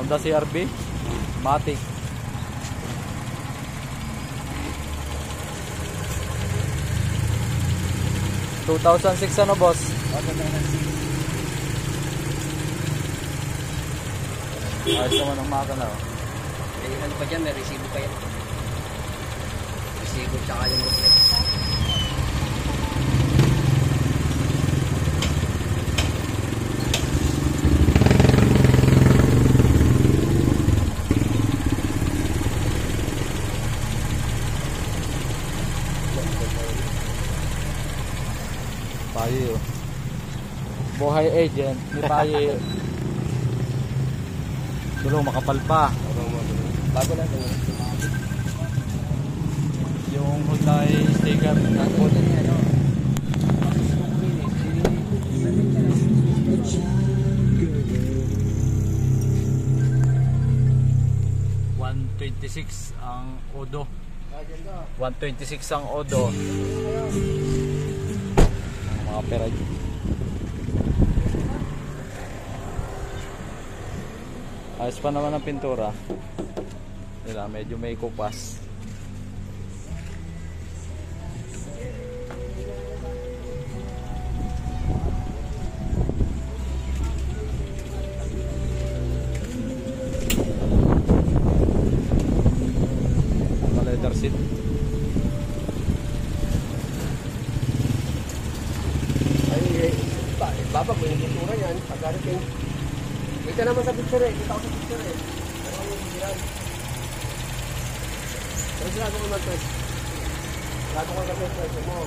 Honda CR-V Matic. $2,600 ano boss? Ayos naman ang makina. May ano pa dyan, may resibo pa yan. Resibo tsaka yung booklet. Payo. Buhay agent ni Payo. Dulong makapal pa. Bago na ito. Yung Hyundai sticker. Bago na niya, no? $126 ang Odo. 126 ang Odo. Ang mga pera dyan. Ayos pa naman ang pintura nila, medyo may kupas. Leather seat. Ay, baba ko yung pintura yan. Pagkarating. Kita naman sa picture eh. Kita ko sa picture eh. Pero ang yung higiran. Pero sigado ko naman to. Sigado ko naman to mo.